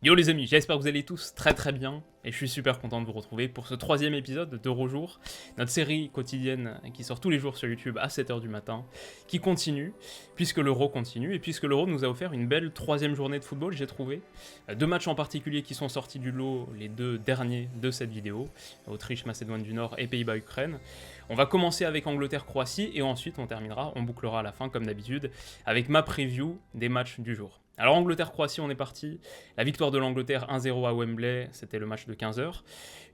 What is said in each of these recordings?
Yo les amis, j'espère que vous allez tous très bien et je suis super content de vous retrouver pour ce troisième épisode d'Eurojour, notre série quotidienne qui sort tous les jours sur YouTube à 7h du matin, qui continue, puisque l'Euro continue et puisque l'Euro nous a offert une belle troisième journée de football, j'ai trouvé. Deux matchs en particulier qui sont sortis du lot, les deux derniers de cette vidéo, Autriche, Macédoine du Nord et Pays-Bas, Ukraine. On va commencer avec Angleterre-Croatie et ensuite on bouclera à la fin comme d'habitude avec ma preview des matchs du jour. Alors Angleterre-Croatie, on est parti. La victoire de l'Angleterre 1-0 à Wembley, c'était le match de 15h.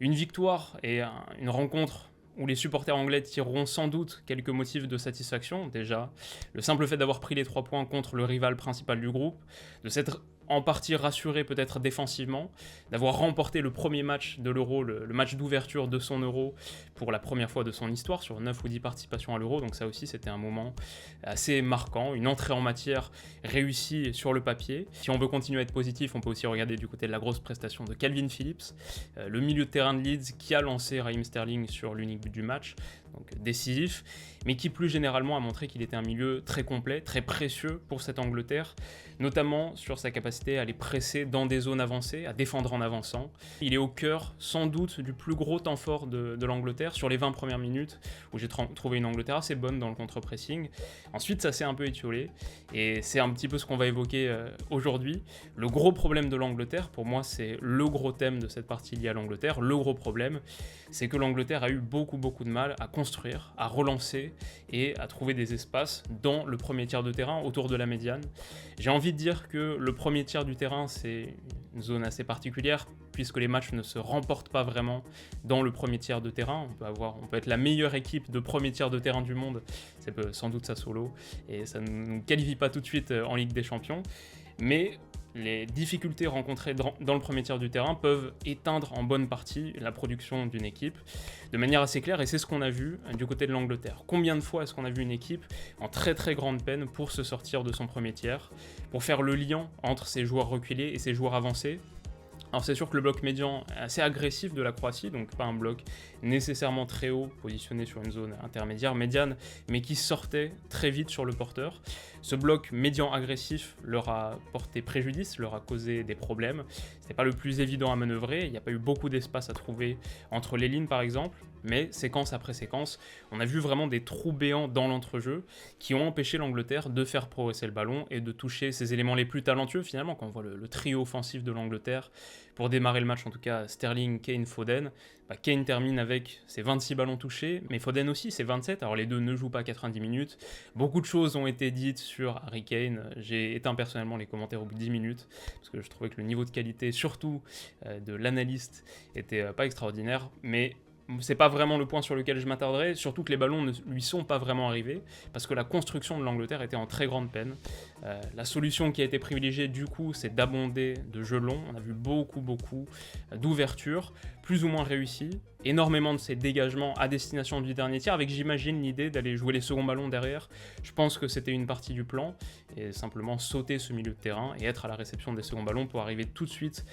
Une victoire et une rencontre où les supporters anglais tireront sans doute quelques motifs de satisfaction. Déjà, le simple fait d'avoir pris les 3 points contre le rival principal du groupe, de s'être en partie rassuré peut-être défensivement, d'avoir remporté le premier match de l'Euro, le match d'ouverture de son Euro pour la première fois de son histoire, sur 9 ou 10 participations à l'Euro, donc ça aussi c'était un moment assez marquant, une entrée en matière réussie sur le papier. Si on veut continuer à être positif, on peut aussi regarder du côté de la grosse prestation de Calvin Phillips, le milieu de terrain de Leeds qui a lancé Raheem Sterling sur l'unique but du match, donc décisif, mais qui plus généralement a montré qu'il était un milieu très complet, très précieux pour cette Angleterre, notamment sur sa capacité à les presser dans des zones avancées, à défendre en avançant. Il est au cœur sans doute du plus gros temps fort de l'Angleterre sur les 20 premières minutes, où j'ai trouvé une Angleterre assez bonne dans le contre-pressing. Ensuite ça s'est un peu étiolé, et c'est un petit peu ce qu'on va évoquer aujourd'hui. Le gros problème de l'Angleterre, pour moi c'est le gros thème de cette partie liée à l'Angleterre, le gros problème, c'est que l'Angleterre a eu beaucoup de mal à construire, à relancer et à trouver des espaces dans le premier tiers de terrain autour de la médiane. J'ai envie de dire que le premier tiers du terrain c'est une zone assez particulière puisque les matchs ne se remportent pas vraiment dans le premier tiers de terrain. On peut être la meilleure équipe de premier tiers de terrain du monde, c'est sans doute ça solo, et ça ne nous qualifie pas tout de suite en Ligue des Champions, mais les difficultés rencontrées dans le premier tiers du terrain peuvent éteindre en bonne partie la production d'une équipe de manière assez claire, et c'est ce qu'on a vu du côté de l'Angleterre. Combien de fois est-ce qu'on a vu une équipe en très grande peine pour se sortir de son premier tiers, pour faire le lien entre ses joueurs reculés et ses joueurs avancés? Alors c'est sûr que le bloc médian est assez agressif de la Croatie, donc pas un bloc nécessairement très haut, positionné sur une zone intermédiaire, médiane, mais qui sortait très vite sur le porteur. Ce bloc médian agressif leur a porté préjudice, leur a causé des problèmes. C'était pas le plus évident à manœuvrer, il n'y a pas eu beaucoup d'espace à trouver entre les lignes par exemple, mais séquence après séquence, on a vu vraiment des trous béants dans l'entrejeu qui ont empêché l'Angleterre de faire progresser le ballon et de toucher ses éléments les plus talentueux finalement. Quand on voit le trio offensif de l'Angleterre, pour démarrer le match en tout cas, Sterling, Kane, Foden, Kane termine avec ses 26 ballons touchés, mais Foden aussi ses 27, alors les deux ne jouent pas 90 minutes. Beaucoup de choses ont été dites sur Harry Kane, j'ai éteint personnellement les commentaires au bout de 10 minutes, parce que je trouvais que le niveau de qualité, surtout de l'analyste, était pas extraordinaire, mais c'est pas vraiment le point sur lequel je m'attarderai, surtout que les ballons ne lui sont pas vraiment arrivés, parce que la construction de l'Angleterre était en très grande peine. La solution qui a été privilégiée du coup, c'est d'abonder de jeux longs. On a vu beaucoup d'ouvertures, plus ou moins réussies, énormément de ces dégagements à destination du dernier tiers, avec j'imagine l'idée d'aller jouer les seconds ballons derrière. Je pense que c'était une partie du plan, et simplement sauter ce milieu de terrain et être à la réception des seconds ballons pour arriver tout de suite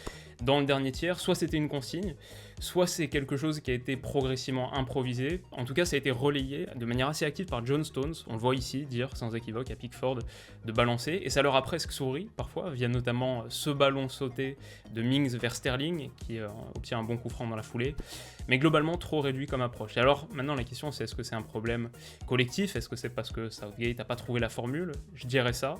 dans le dernier tiers. Soit c'était une consigne, soit c'est quelque chose qui a été progressivement improvisé. En tout cas, ça a été relayé de manière assez active par John Stones, on le voit ici dire sans équivoque à Pickford de balancer, et ça leur a presque souri parfois, via notamment ce ballon sauté de Mings vers Sterling, qui obtient un bon coup franc dans la foulée, mais globalement trop réduit comme approche. Et alors maintenant la question c'est, est-ce que c'est un problème collectif? Est-ce que c'est parce que Southgate n'a pas trouvé la formule? Je dirais ça.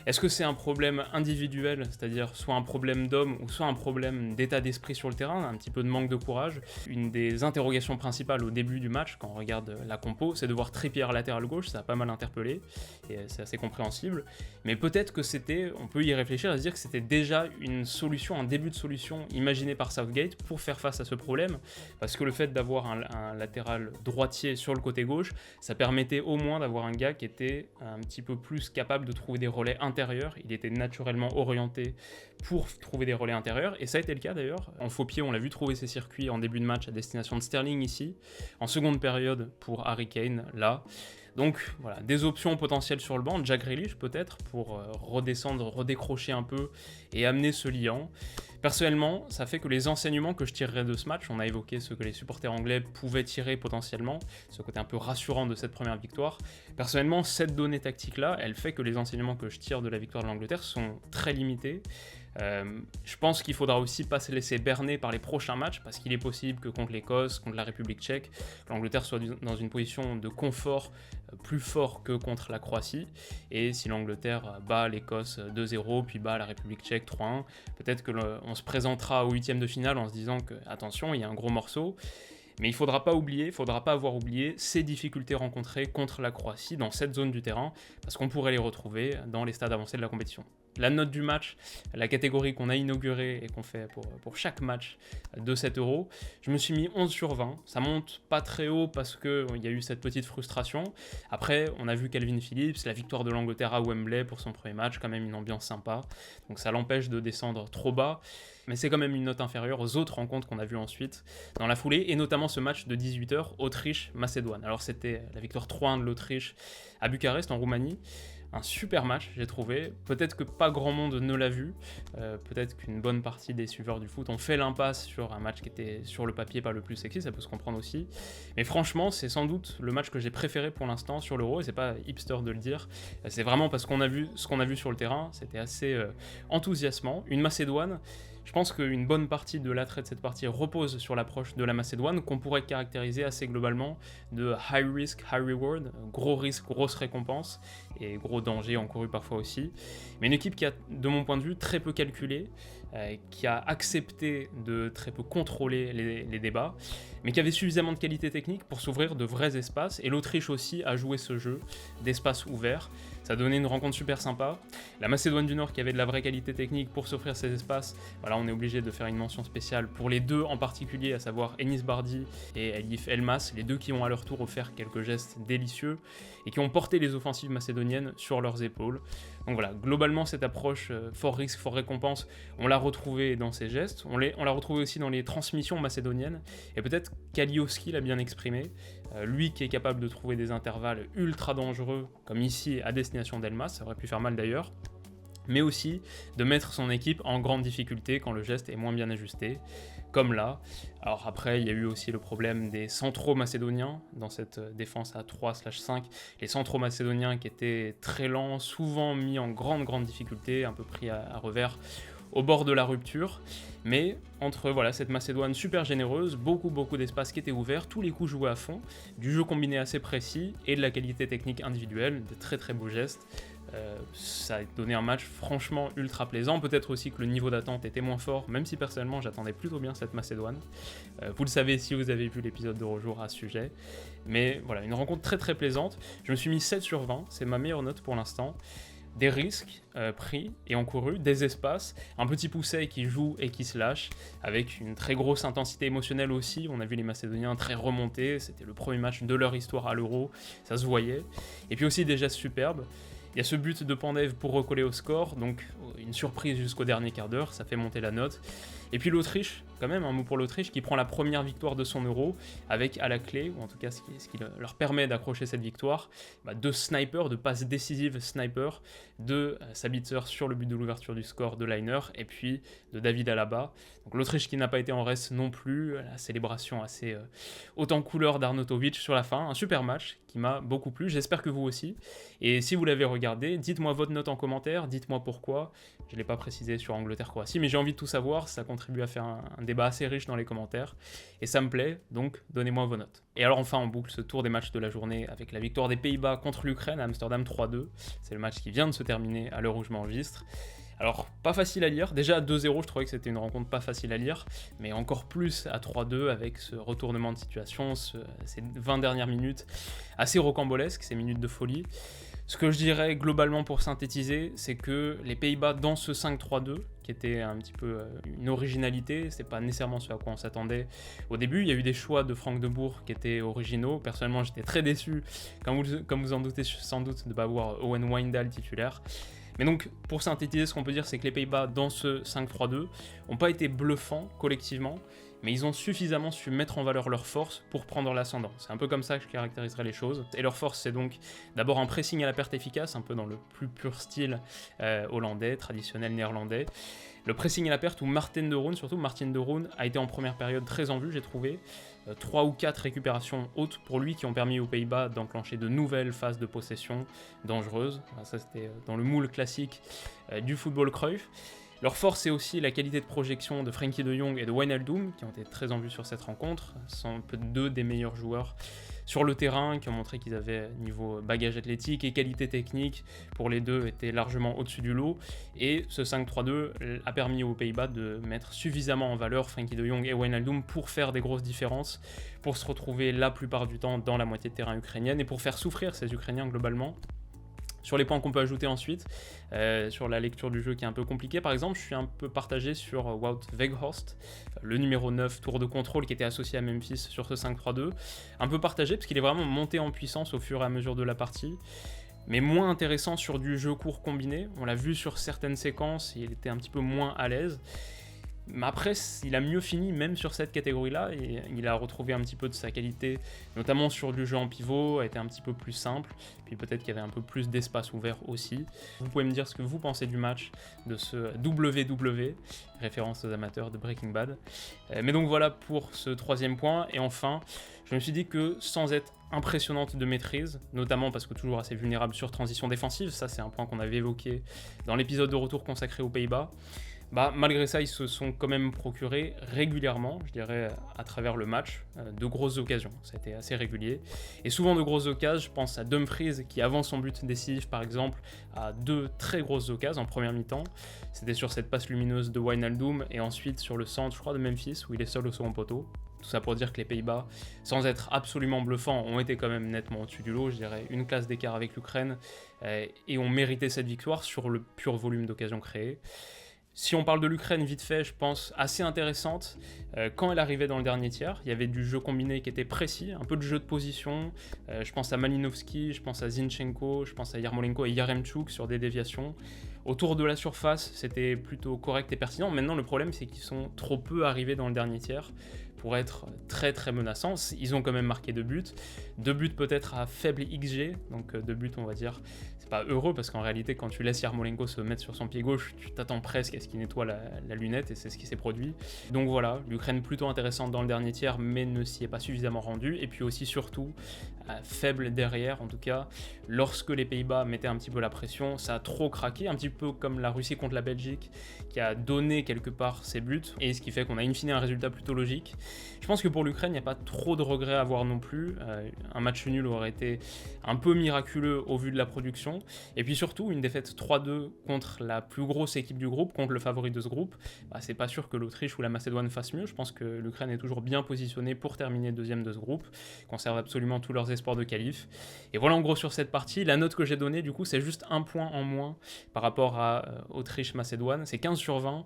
Est-ce que c'est un problème individuel, c'est-à-dire soit un problème d'homme ou soit un problème d'état d'esprit sur le terrain, un petit peu de manque de courage? Une des interrogations principales au début du match, quand on regarde la compo, c'est de voir Trippier latéral gauche, ça a pas mal interpellé, et c'est assez compréhensible. Mais peut-être que on peut y réfléchir et se dire que c'était déjà une solution, un début de solution imaginé par Southgate pour faire face à ce problème, parce que le fait d'avoir un latéral droitier sur le côté gauche, ça permettait au moins d'avoir un gars qui était un petit peu plus capable de trouver des relais intérieurs. Il était naturellement orienté pour trouver des relais intérieurs, et ça a été le cas d'ailleurs. En faux pied, on l'a vu trouver ses circuits en début de match à destination de Sterling ici, en seconde période pour Harry Kane là. Donc voilà, des options potentielles sur le banc, Jack Grealish peut-être pour redescendre, redécrocher un peu et amener ce liant. Personnellement, ça fait que les enseignements que je tirerais de ce match, on a évoqué ce que les supporters anglais pouvaient tirer potentiellement, ce côté un peu rassurant de cette première victoire. Personnellement, cette donnée tactique-là, elle fait que les enseignements que je tire de la victoire de l'Angleterre sont très limités. Je pense qu'il faudra aussi pas se laisser berner par les prochains matchs, parce qu'il est possible que contre l'Écosse, contre la République tchèque, l'Angleterre soit dans une position de confort plus fort que contre la Croatie. Et si l'Angleterre bat l'Écosse 2-0, puis bat la République tchèque 3-1, peut-être qu'on se présentera au huitième de finale en se disant que, attention, il y a un gros morceau. Mais il ne faudra pas avoir oublié ces difficultés rencontrées contre la Croatie dans cette zone du terrain, parce qu'on pourrait les retrouver dans les stades avancés de la compétition. La note du match, la catégorie qu'on a inaugurée et qu'on fait pour chaque match de 7 €, je me suis mis 11 sur 20. Ça monte pas très haut parce qu'il y a eu cette petite frustration. Après, on a vu Calvin Phillips, la victoire de l'Angleterre à Wembley pour son premier match, quand même une ambiance sympa. Donc ça l'empêche de descendre trop bas. Mais c'est quand même une note inférieure aux autres rencontres qu'on a vues ensuite dans la foulée, et notamment ce match de 18h, Autriche-Macédoine. Alors c'était la victoire 3-1 de l'Autriche à Bucarest, en Roumanie. Un super match, j'ai trouvé. Peut-être que pas grand monde ne l'a vu. Peut-être qu'une bonne partie des suiveurs du foot ont fait l'impasse sur un match qui était sur le papier pas le plus sexy, ça peut se comprendre aussi. Mais franchement, c'est sans doute le match que j'ai préféré pour l'instant sur l'Euro, et c'est pas hipster de le dire. C'est vraiment parce qu'on a vu ce qu'on a vu sur le terrain, c'était assez enthousiasmant. Une Macédoine. Je pense qu'une bonne partie de l'attrait de cette partie repose sur l'approche de la Macédoine, qu'on pourrait caractériser assez globalement de high risk, high reward, gros risque, grosse récompense, et gros danger encouru parfois aussi. Mais une équipe qui a, de mon point de vue, très peu calculé, qui a accepté de très peu contrôler les débats, mais qui avait suffisamment de qualité technique pour s'ouvrir de vrais espaces, et l'Autriche aussi a joué ce jeu d'espace ouvert. Ça a donné une rencontre super sympa. La Macédoine du Nord qui avait de la vraie qualité technique pour s'offrir ces espaces, voilà, on est obligé de faire une mention spéciale pour les deux en particulier, à savoir Enis Bardi et Elif Elmas, les deux qui ont à leur tour offert quelques gestes délicieux et qui ont porté les offensives macédoniennes sur leurs épaules. Donc voilà, globalement cette approche fort risque, fort récompense, on l'a retrouvée dans ces gestes, on l'a retrouvée aussi dans les transmissions macédoniennes, et peut-être Kalioski l'a bien exprimé, lui qui est capable de trouver des intervalles ultra dangereux, comme ici à destination d'Elmas, ça aurait pu faire mal d'ailleurs, mais aussi de mettre son équipe en grande difficulté quand le geste est moins bien ajusté, comme là. Alors après, il y a eu aussi le problème des centraux macédoniens dans cette défense à 3/5, les centraux macédoniens qui étaient très lents, souvent mis en grande difficulté, un peu pris à revers, au bord de la rupture, mais entre voilà, cette Macédoine super généreuse, beaucoup d'espace qui était ouvert, tous les coups joués à fond, du jeu combiné assez précis et de la qualité technique individuelle, de très beaux gestes. Ça a donné un match franchement ultra plaisant. Peut-être aussi que le niveau d'attente était moins fort, même si personnellement j'attendais plutôt bien cette Macédoine. Vous le savez si vous avez vu l'épisode de Rojour à ce sujet. Mais voilà, une rencontre très plaisante. Je me suis mis 7 sur 20, c'est ma meilleure note pour l'instant. Des risques pris et encourus, des espaces, un petit Pousset qui joue et qui se lâche, avec une très grosse intensité émotionnelle aussi. On a vu les Macédoniens très remontés, c'était le premier match de leur histoire à l'Euro, ça se voyait. Et puis aussi des gestes superbes. Il y a ce but de Pandev pour recoller au score, donc une surprise jusqu'au dernier quart d'heure, ça fait monter la note. Et puis l'Autriche, quand même, un mot pour l'Autriche, qui prend la première victoire de son Euro, avec à la clé, ou en tout cas ce qui leur permet d'accrocher cette victoire, deux snipers, de passes décisives snipers, de Sabitzer sur le but de l'ouverture du score de Liner, et puis de David Alaba. Donc l'Autriche qui n'a pas été en reste non plus, la célébration assez haute en couleur d'Arnautovic sur la fin, un super match qui m'a beaucoup plu, j'espère que vous aussi. Et si vous l'avez regardé, dites-moi votre note en commentaire, dites-moi pourquoi. Je ne l'ai pas précisé sur Angleterre-Croatie, mais j'ai envie de tout savoir, ça contribue à faire un débat assez riche dans les commentaires, et ça me plaît, donc donnez-moi vos notes. Et alors enfin on boucle ce tour des matchs de la journée avec la victoire des Pays-Bas contre l'Ukraine à Amsterdam 3-2, c'est le match qui vient de se terminer à l'heure où je m'enregistre. Alors, pas facile à lire. Déjà à 2-0, je trouvais que c'était une rencontre pas facile à lire, mais encore plus à 3-2 avec ce retournement de situation, ces 20 dernières minutes assez rocambolesques, ces minutes de folie. Ce que je dirais globalement pour synthétiser, c'est que les Pays-Bas dans ce 5-3-2, qui était un petit peu une originalité, c'est pas nécessairement ce à quoi on s'attendait au début. Il y a eu des choix de Frank de Boer qui étaient originaux. Personnellement, j'étais très déçu, comme vous en doutez sans doute, de ne pas voir Owen Wijndal titulaire. Mais donc, pour synthétiser, ce qu'on peut dire, c'est que les Pays-Bas, dans ce 5-3-2, n'ont pas été bluffants collectivement, mais ils ont suffisamment su mettre en valeur leur force pour prendre l'ascendant. C'est un peu comme ça que je caractériserais les choses. Et leur force, c'est donc d'abord un pressing à la perte efficace, un peu dans le plus pur style hollandais, traditionnel néerlandais. Le pressing à la perte où Martin de Roon a été en première période très en vue, j'ai trouvé. 3 ou 4 récupérations hautes pour lui qui ont permis aux Pays-Bas d'enclencher de nouvelles phases de possession dangereuses. Ça, c'était dans le moule classique du football Cruyff. Leur force, c'est aussi la qualité de projection de Frenkie de Jong et de Wijnaldum, qui ont été très en vue sur cette rencontre. Ce sont deux des meilleurs joueurs sur le terrain, qui ont montré qu'ils avaient niveau bagage athlétique et qualité technique, pour les deux, étaient largement au-dessus du lot. Et ce 5-3-2 a permis aux Pays-Bas de mettre suffisamment en valeur Frenkie de Jong et Wijnaldum pour faire des grosses différences, pour se retrouver la plupart du temps dans la moitié de terrain ukrainienne et pour faire souffrir ces Ukrainiens globalement. Sur les points qu'on peut ajouter ensuite, sur la lecture du jeu qui est un peu compliquée, par exemple, je suis un peu partagé sur Wout Weghorst, le numéro 9, tour de contrôle qui était associé à Memphis sur ce 5-3-2. Un peu partagé parce qu'il est vraiment monté en puissance au fur et à mesure de la partie, mais moins intéressant sur du jeu court combiné. On l'a vu sur certaines séquences, il était un petit peu moins à l'aise. Mais après, il a mieux fini même sur cette catégorie-là, et il a retrouvé un petit peu de sa qualité, notamment sur du jeu en pivot, a été un petit peu plus simple, puis peut-être qu'il y avait un peu plus d'espace ouvert aussi. Vous pouvez me dire ce que vous pensez du match, de ce WW, référence aux amateurs de Breaking Bad. Mais donc voilà pour ce troisième point, et enfin, je me suis dit que sans être impressionnante de maîtrise, notamment parce que toujours assez vulnérable sur transition défensive, ça c'est un point qu'on avait évoqué dans l'épisode de retour consacré aux Pays-Bas, malgré ça, ils se sont quand même procurés régulièrement, je dirais, à travers le match, de grosses occasions. Ça a été assez régulier. Et souvent de grosses occasions, je pense à Dumfries, qui avant son but décisif, par exemple, a 2 très grosses occasions en première mi-temps. C'était sur cette passe lumineuse de Wijnaldum, et ensuite sur le centre, je crois, de Memphis, où il est seul au second poteau. Tout ça pour dire que les Pays-Bas, sans être absolument bluffants, ont été quand même nettement au-dessus du lot, je dirais une classe d'écart avec l'Ukraine, et ont mérité cette victoire sur le pur volume d'occasions créées. Si on parle de l'Ukraine vite fait, je pense assez intéressante, quand elle arrivait dans le dernier tiers, il y avait du jeu combiné qui était précis, un peu de jeu de position, je pense à Malinovski, je pense à Zinchenko, je pense à Yarmolenko et Yaremchuk sur des déviations. Autour de la surface, c'était plutôt correct et pertinent. Maintenant, le problème, c'est qu'ils sont trop peu arrivés dans le dernier tiers pour être très très menaçants. Ils ont quand même marqué 2 buts. 2 buts peut-être à faible XG, donc 2 buts, on va dire, c'est pas heureux, parce qu'en réalité, quand tu laisses Yarmolenko se mettre sur son pied gauche, tu t'attends presque à ce qu'il nettoie la lunette, et c'est ce qui s'est produit. Donc voilà, l'Ukraine plutôt intéressante dans le dernier tiers, mais ne s'y est pas suffisamment rendue. Et puis aussi, surtout, faible derrière, en tout cas, lorsque les Pays-Bas mettaient un petit peu la pression, ça a trop craqué, un petit peu comme la Russie contre la Belgique, qui a donné quelque part ses buts, et ce qui fait qu'on a in fine un résultat plutôt logique. Je pense que pour l'Ukraine, il n'y a pas trop de regrets à avoir non plus. Un match nul aurait été un peu miraculeux au vu de la production. Et puis surtout, une défaite 3-2 contre la plus grosse équipe du groupe, contre le favori de ce groupe, c'est pas sûr que l'Autriche ou la Macédoine fassent mieux. Je pense que l'Ukraine est toujours bien positionnée pour terminer deuxième de ce groupe, conserve absolument tous leurs espoirs de qualif. Et voilà en gros sur cette partie. La note que j'ai donnée, du coup, c'est juste un point en moins par rapport à Autriche-Macédoine. C'est 15 sur 20.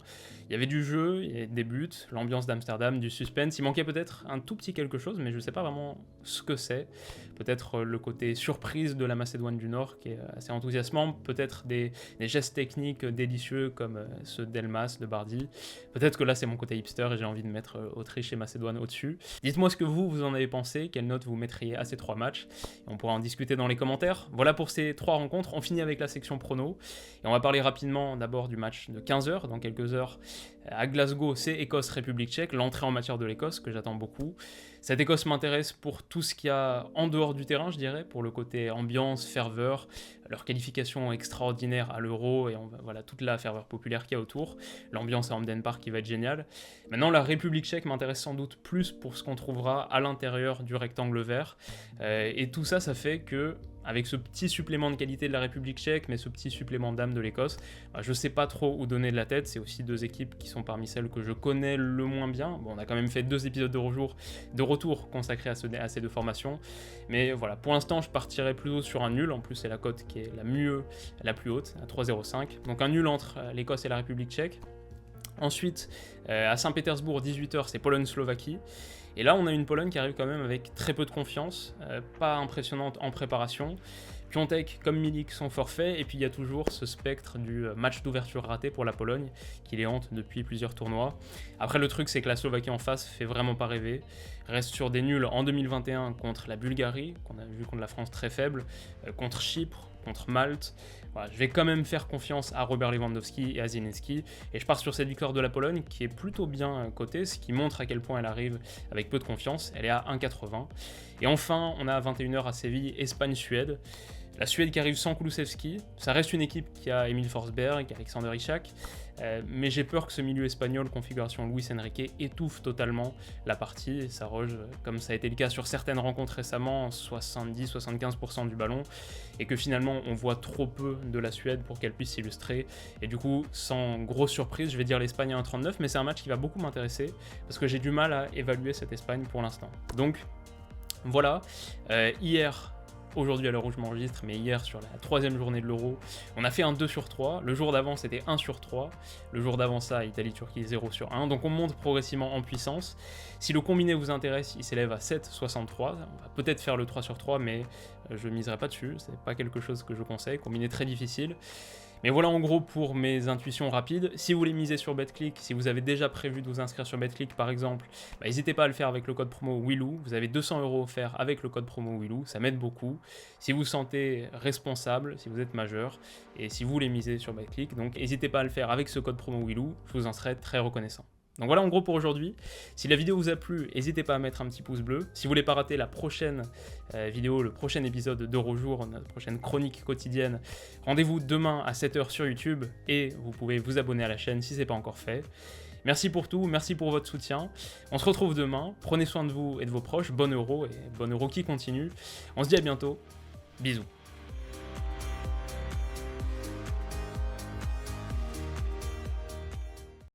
Il y avait du jeu, il y avait des buts, l'ambiance d'Amsterdam, du suspense. Il manquait peut-être un tout petit quelque chose, mais je ne sais pas vraiment ce que c'est. Peut-être le côté surprise de la Macédoine du Nord qui est assez enthousiasmant. Peut-être des gestes techniques délicieux comme ceux d'Elmas, de Bardi. Peut-être que là c'est mon côté hipster et j'ai envie de mettre Autriche et Macédoine au-dessus. Dites-moi ce que vous en avez pensé, quelle note vous mettriez à ces 3 matchs. Et on pourra en discuter dans les commentaires. Voilà pour ces 3 rencontres. On finit avec la section prono. Et on va parler rapidement d'abord du match de 15h, dans quelques heures. À Glasgow, c'est Écosse-République tchèque, l'entrée en matière de l'Écosse que j'attends beaucoup. Cette Écosse m'intéresse pour tout ce qu'il y a en dehors du terrain, je dirais, pour le côté ambiance, ferveur, leur qualification extraordinaire à l'Euro et voilà toute la ferveur populaire qu'il y a autour, l'ambiance à Hampden Park qui va être géniale. Maintenant, la République tchèque m'intéresse sans doute plus pour ce qu'on trouvera à l'intérieur du rectangle vert. Et tout ça, ça fait que, avec ce petit supplément de qualité de la République tchèque, mais ce petit supplément d'âme de l'Écosse, je sais pas trop où donner de la tête. C'est aussi 2 équipes qui sont parmi celles que je connais le moins bien. Bon, on a quand même fait 2 épisodes de retour consacrés à ces 2 formations. Mais voilà, pour l'instant, je partirais plutôt sur un nul. En plus, c'est la cote qui est la plus haute, à 3,05. Donc un nul entre l'Écosse et la République tchèque. Ensuite, à Saint-Pétersbourg, 18h, c'est Pologne-Slovaquie. Et là, on a une Pologne qui arrive quand même avec très peu de confiance, pas impressionnante en préparation. Piontek comme Milik sont forfaits, et puis il y a toujours ce spectre du match d'ouverture raté pour la Pologne, qui les hante depuis plusieurs tournois. Après, le truc, c'est que la Slovaquie en face fait vraiment pas rêver. Reste sur des nuls en 2021 contre la Bulgarie, qu'on a vu contre la France très faible, contre Chypre, contre Malte. Voilà, je vais quand même faire confiance à Robert Lewandowski et à Zielinski, et je pars sur cette victoire de la Pologne qui est plutôt bien cotée, ce qui montre à quel point elle arrive avec peu de confiance. Elle est à 1,80. Et enfin, on a à 21h à Séville, Espagne-Suède. La Suède qui arrive sans Kulusevski, ça reste une équipe qui a Emil Forsberg, Alexander Isak, mais j'ai peur que ce milieu espagnol, configuration Luis Enrique, étouffe totalement la partie et s'arroge, comme ça a été le cas sur certaines rencontres récemment, 70-75% du ballon, et que finalement on voit trop peu de la Suède pour qu'elle puisse s'illustrer. Et du coup, sans grosse surprise, je vais dire l'Espagne à 1,39, mais c'est un match qui va beaucoup m'intéresser, parce que j'ai du mal à évaluer cette Espagne pour l'instant. Donc voilà, aujourd'hui à l'heure où je m'enregistre, mais hier sur la 3e journée de l'Euro, on a fait un 2 sur 3, le jour d'avant c'était 1 sur 3, le jour d'avant ça, Italie-Turquie 0 sur 1, donc on monte progressivement en puissance. Si le combiné vous intéresse, il s'élève à 7,63, on va peut-être faire le 3 sur 3, mais je miserai pas dessus, c'est pas quelque chose que je conseille, combiné très difficile. Mais voilà en gros pour mes intuitions rapides. Si vous voulez miser sur BetClick, si vous avez déjà prévu de vous inscrire sur BetClick par exemple, n'hésitez pas à le faire avec le code promo WILOU. Vous avez 200 € offerts avec le code promo WILOU, ça m'aide beaucoup. Si vous vous sentez responsable, si vous êtes majeur, et si vous voulez miser sur BetClick, donc n'hésitez pas à le faire avec ce code promo WILOU, je vous en serai très reconnaissant. Donc voilà en gros pour aujourd'hui. Si la vidéo vous a plu, n'hésitez pas à mettre un petit pouce bleu. Si vous voulez pas rater la prochaine vidéo, le prochain épisode d'Eurojour, notre prochaine chronique quotidienne, rendez-vous demain à 7 h sur YouTube et vous pouvez vous abonner à la chaîne si ce n'est pas encore fait. Merci pour tout, merci pour votre soutien. On se retrouve demain. Prenez soin de vous et de vos proches. Bon Euro et bon Euro qui continue. On se dit à bientôt. Bisous.